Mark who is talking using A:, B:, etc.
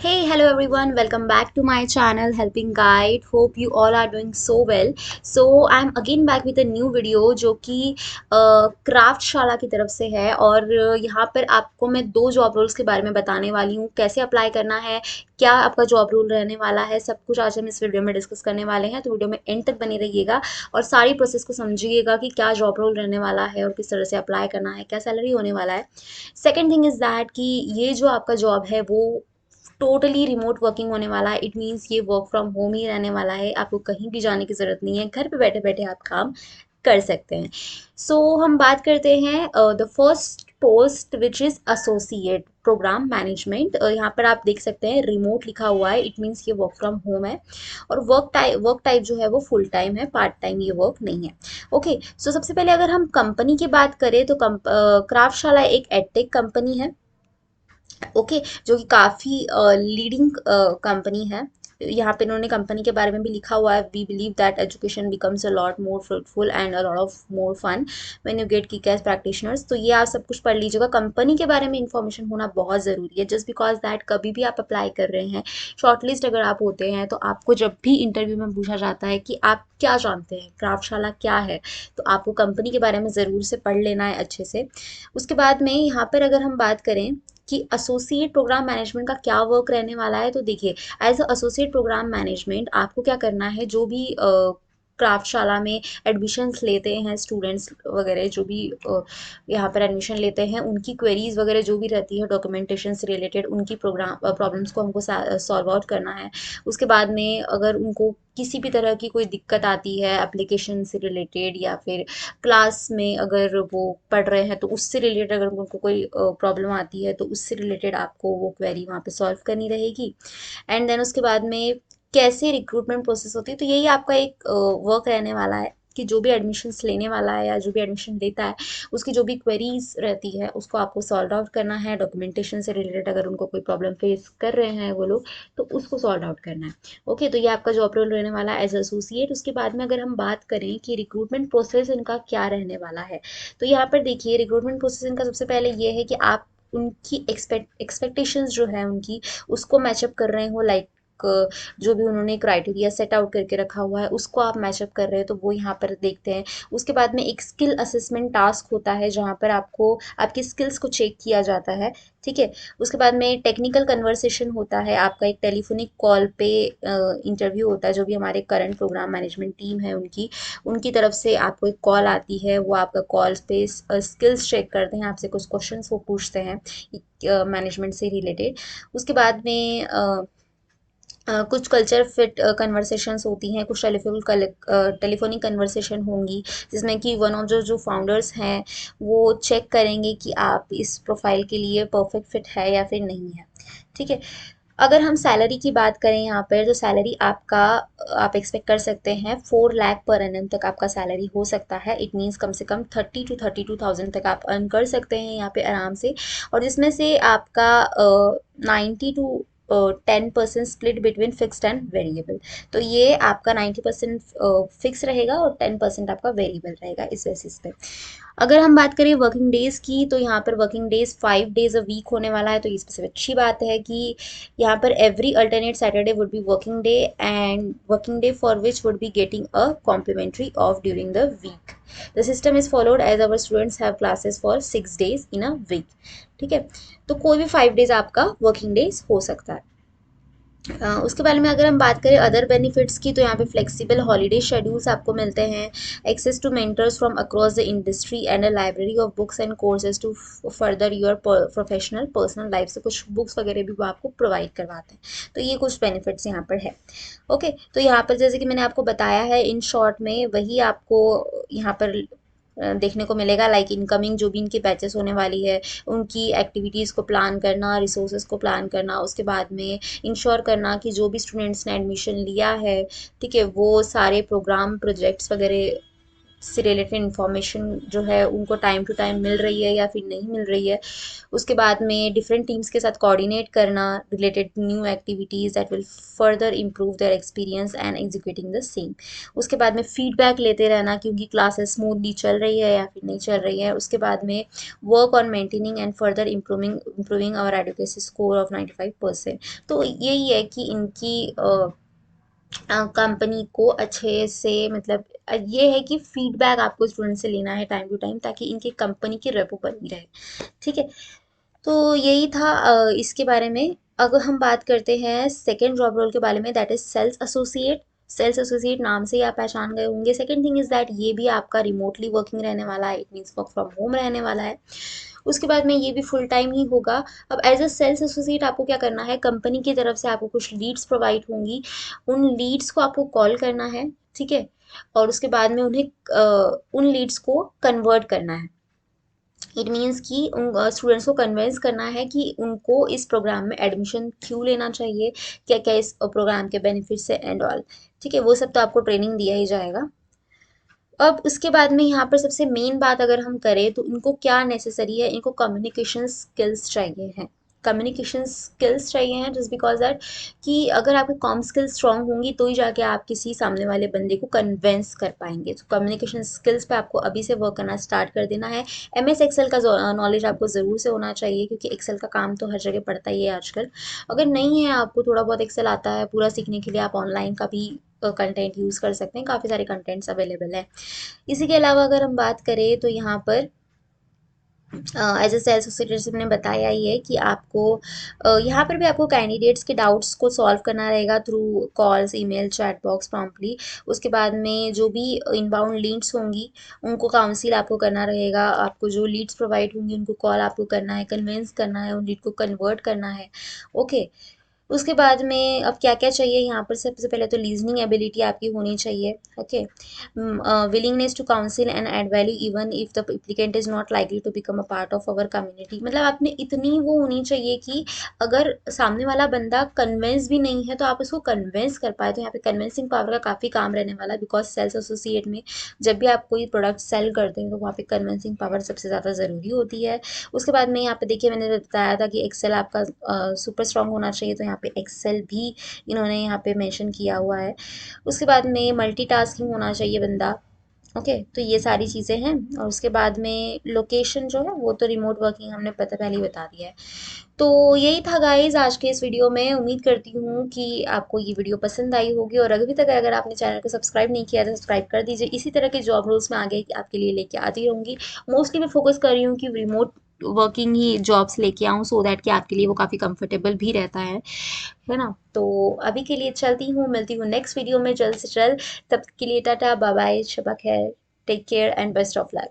A: Hey, hello everyone. Welcome back to my channel Helping Guide. Hope you all are doing so well. So I'm again back with a new video जो कि craft शाला की तरफ से है और यहाँ पर आपको मैं दो जॉब रोल्स के बारे में बताने वाली हूँ, कैसे अप्लाई करना है, क्या आपका जॉब रोल रहने वाला है, सब कुछ आज हम इस वीडियो में डिस्कस करने वाले हैं। तो वीडियो में एंड तक बने रहिएगा और सारी प्रोसेस को समझिएगा कि क्या जॉब रोल रहने वाला है और किस तरह से अप्लाई करना है, क्या सैलरी होने वाला है। सेकेंड थिंग इज़ दैट कि ये जो आपका जॉब है वो टोटली रिमोट वर्किंग होने वाला है। इट मीन्स ये वर्क फ्रॉम होम ही रहने वाला है, आपको कहीं भी जाने की ज़रूरत नहीं है, घर पे बैठे बैठे आप काम कर सकते हैं। सो हम बात करते हैं the first post which is associate program management. यहाँ पर आप देख सकते हैं रिमोट लिखा हुआ है, इट मीन्स ये वर्क फ्रॉम होम है और वर्क टाइप जो है वो फुल टाइम है, पार्ट टाइम ये वर्क नहीं है। ओके, सो सबसे पहले अगर हम कंपनी की बात करें तो क्राफ्टशाला एक एडटेक कंपनी है। ओके, जो कि काफ़ी लीडिंग कंपनी है। यहाँ पे इन्होंने कंपनी के बारे में भी लिखा हुआ है, we believe that education becomes a lot more fruitful and a lot of more fun when you get kick as practitioners. तो ये आप सब कुछ पढ़ लीजिएगा, कंपनी के बारे में इंफॉर्मेशन होना बहुत ज़रूरी है, जस्ट बिकॉज दैट कभी भी आप अप्लाई कर रहे हैं, शॉर्टलिस्ट अगर आप होते हैं तो आपको जब भी इंटरव्यू में पूछा जाता है कि आप क्या जानते हैं, क्राफ्टशाला क्या है, तो आपको कंपनी के बारे में ज़रूर से पढ़ लेना है अच्छे से। उसके बाद में यहाँ पर अगर हम बात करें कि एसोसिएट प्रोग्राम मैनेजमेंट का क्या वर्क रहने वाला है, तो देखिए as a associate program management आपको क्या करना है, जो भी क्राफ्टशाला में एडमिशन्स लेते हैं स्टूडेंट्स वगैरह, जो भी यहाँ पर एडमिशन लेते हैं, उनकी क्वेरीज वगैरह जो भी रहती है डॉक्यूमेंटेशन से रिलेटेड, उनकी प्रोग्राम प्रॉब्लम्स को हमको सॉल्व आउट करना है। उसके बाद में अगर उनको किसी भी तरह की कोई दिक्कत आती है एप्लीकेशन से रिलेटेड या फिर क्लास में अगर वो पढ़ रहे हैं तो उससे रिलेटेड अगर उनको कोई प्रॉब्लम आती है तो उससे रिलेटेड आपको वो क्वेरी वहाँ पे सॉल्व करनी रहेगी। एंड देन उसके बाद में कैसे रिक्रूटमेंट प्रोसेस होती है, तो यही आपका एक वर्क रहने वाला है कि जो भी एडमिशन्स लेने वाला है या जो भी एडमिशन लेता है उसकी जो भी क्वेरीज रहती है उसको आपको सॉल्व आउट करना है, डॉक्यूमेंटेशन से रिलेटेड अगर उनको कोई प्रॉब्लम फेस कर रहे हैं वो लोग तो उसको सॉल्व आउट करना है। ओके, तो ये आपका जॉब रोल रहने वाला है एज एसोसिएट। उसके बाद में अगर हम बात करें कि रिक्रूटमेंट प्रोसेस इनका क्या रहने वाला है, तो यहाँ पर देखिए रिक्रूटमेंट प्रोसेस इनका सबसे पहले ये है कि आप उनकी एक्सपेक्टेशंस जो है उनकी उसको मैचअप कर रहे हो, लाइक जो भी उन्होंने क्राइटेरिया सेट आउट करके रखा हुआ है उसको आप मैचअप कर रहे हो, तो वो यहाँ पर देखते हैं। उसके बाद में एक स्किल असेसमेंट टास्क होता है जहाँ पर आपको आपकी स्किल्स को चेक किया जाता है। ठीक है, उसके बाद में टेक्निकल कन्वर्सेशन होता है, आपका एक टेलीफोनिक कॉल पे इंटरव्यू होता है, जो भी हमारे करंट प्रोग्राम मैनेजमेंट टीम है उनकी उनकी तरफ से आपको एक कॉल आती है, वो आपका कॉल पे स्किल्स चेक करते हैं, आपसे कुछ क्वेश्चंस वो पूछते हैं मैनेजमेंट से रिलेटेड। उसके बाद में कुछ कल्चर फिट कन्वर्सेशंस होती हैं, कुछ टेलीफोनिक कन्वर्सेशन होंगी जिसमें कि वन ऑफ जो जो फाउंडर्स हैं वो चेक करेंगे कि आप इस प्रोफाइल के लिए परफेक्ट फिट है या फिर नहीं है। ठीक है, अगर हम सैलरी की बात करें यहाँ पर, तो सैलरी आपका आप एक्सपेक्ट कर सकते हैं 4 लाख पर एनम तक आपका सैलरी हो सकता है। इट मीन्स कम से कम 30 to 32 थाउजेंड तक आप अर्न कर सकते हैं यहाँ पे आराम से। और जिसमें से आपका 90 to 10% split between fixed and variable. तो ये आपका 90% फिक्स रहेगा और 10% आपका वेरिएबल रहेगा इस बेसिस पे। अगर हम बात करें वर्किंग डेज की, तो यहाँ पर working days 5 days a week होने वाला है, तो इस सबसे अच्छी बात है कि यहाँ पर every alternate Saturday would be working day and working day for which would be getting a complimentary off during the week. The system is followed as our students have classes for 6 days in a week. ठीक है, तो कोई भी 5 days आपका working days हो सकता है। उसके बारे में अगर हम बात करें अदर बेनिफिट्स की, तो यहाँ पे फ्लेक्सिबल हॉलीडे शेड्यूल्स आपको मिलते हैं, access to mentors from across the industry and a library of books and courses to further your professional personal life, से कुछ बुक्स वगैरह भी वो आपको प्रोवाइड करवाते हैं। तो ये कुछ बेनिफिट्स यहाँ पर है। ओके, तो यहाँ पर जैसे कि मैंने आपको बताया है इन शॉर्ट में, वही आपको यहाँ पर देखने को मिलेगा, लाइक इनकमिंग जो भी इनकी बैचेस होने वाली है उनकी एक्टिविटीज़ को प्लान करना, रिसोर्सेज को प्लान करना, उसके बाद में इंश्योर करना कि जो भी स्टूडेंट्स ने एडमिशन लिया है, ठीक है, वो सारे प्रोग्राम प्रोजेक्ट्स वगैरह से रिलेटेड इंफॉर्मेशन जो है उनको टाइम टू टाइम मिल रही है या फिर नहीं मिल रही है। उसके बाद में डिफरेंट टीम्स के साथ कोऑर्डिनेट करना related new activities that will further improve their experience and executing the same. उसके बाद में फीडबैक लेते रहना क्योंकि क्लासेस स्मूथली चल रही है या फिर नहीं चल रही है। उसके बाद में work on maintaining and further improving our advocacy score of 95%। तो यही है कि इनकी कंपनी को अच्छे से मतलब ये है कि फीडबैक आपको स्टूडेंट से लेना है टाइम टू टाइम, ताकि इनकी कंपनी की रेपो बनी रहे। ठीक है, तो यही था इसके बारे में। अगर हम बात करते हैं सेकेंड जॉब रोल के बारे में, that is sales associate. Sales associate नाम से ही आप पहचान गए होंगे। सेकेंड थिंग इज दैट ये भी आपका रिमोटली वर्किंग रहने वाला है, it means work from home रहने वाला है। उसके बाद में ये भी फुल टाइम ही होगा। अब एज अ सेल्स एसोसिएट आपको क्या करना है, कंपनी की तरफ से आपको कुछ लीड्स प्रोवाइड होंगी, उन लीड्स को आपको कॉल करना है। ठीक है, और उसके बाद में उन्हें उन लीड्स को कन्वर्ट करना है। इट मीन्स कि उन स्टूडेंट्स को कन्विंस करना है कि उनको इस प्रोग्राम में एडमिशन क्यों लेना चाहिए, क्या क्या इस प्रोग्राम के बेनिफिट्स है एंड ऑल। ठीक है, वो सब तो आपको ट्रेनिंग दिया ही जाएगा। अब उसके बाद में यहाँ पर सबसे मेन बात अगर हम करें तो इनको क्या नेसेसरी है, इनको कम्युनिकेशन स्किल्स चाहिए हैं। कम्युनिकेशन स्किल्स चाहिए हैं जस्ट बिकॉज दैट कि अगर आपकी कॉम स्किल्स स्ट्रांग होंगी तो ही जाके आप किसी सामने वाले बंदे को कन्विंस कर पाएंगे। तो कम्युनिकेशन स्किल्स पे आपको अभी से वर्क करना स्टार्ट कर देना है। MS एक्सेल का नॉलेज आपको ज़रूर से होना चाहिए क्योंकि एक्सेल का काम तो हर जगह पड़ता ही है आजकल। अगर नहीं है आपको थोड़ा बहुत एक्सेल आता है पूरा सीखने के लिए, आप ऑनलाइन का भी कंटेंट यूज़ कर सकते हैं, काफ़ी सारे कंटेंट्स अवेलेबल है। इसी के अलावा अगर हम बात करें तो यहाँ पर एज ए सेल्स एसोसिएट ने बताया ही है कि आपको यहाँ पर भी आपको कैंडिडेट्स के डाउट्स को सॉल्व करना रहेगा through calls, email, chat box promptly. उसके बाद में जो भी इनबाउंड लीड्स होंगी उनको काउंसिल आपको करना रहेगा। आपको जो लीड्स प्रोवाइड होंगी उनको कॉल आपको करना है, कन्विंस करना है, उन लीड को कन्वर्ट करना है। ओके, उसके बाद में अब क्या क्या चाहिए यहाँ पर, सबसे पहले तो लीजनिंग एबिलिटी आपकी होनी चाहिए। Okay, willingness to counsel and add value even if the applicant is not likely to become a part of our community. मतलब आपने इतनी वो होनी चाहिए कि अगर सामने वाला बंदा कन्विंस भी नहीं है तो आप उसको कन्विंस कर पाए। तो यहाँ पे कन्विंसिंग पावर का काफ़ी काम रहने वाला है बिकॉज सेल्स एसोसिएट में जब भी आप कोई प्रोडक्ट सेल करते हैं तो वहाँ पे कन्विंसिंग पावर सबसे ज़्यादा ज़रूरी होती है। उसके बाद में यहाँ पे देखिए मैंने बताया था कि एक्सेल आपका सुपर स्ट्रांग होना चाहिए, तो यहाँ पे एक्सेल भी इन्होंने यहाँ पे मेंशन किया हुआ है। उसके बाद में मल्टीटास्किंग होना चाहिए बंदा। ओके, तो ये सारी चीज़ें हैं। और उसके बाद में लोकेशन जो है वो तो रिमोट वर्किंग हमने पता पहले ही बता दिया है। तो यही था गाइज आज के इस वीडियो में। उम्मीद करती हूँ कि आपको ये वीडियो पसंद आई होगी, और अभी तक अगर आपने चैनल को सब्सक्राइब नहीं किया तो सब्सक्राइब कर दीजिए। इसी तरह के जॉब रोल्स में आगे आपके लिए लेके आती रहूँगी। मोस्टली मैं फोकस कर रही हूँ कि रिमोट वर्किंग ही जॉब्स लेके आऊँ सो दैट कि आपके लिए वो काफ़ी कंफर्टेबल भी रहता है ना। तो अभी के लिए चलती हूँ, मिलती हूँ नेक्स्ट वीडियो में जल्द से जल्द। तब तक के लिए टाटा बाय बाय, शब्बा खैर, take care and best of luck.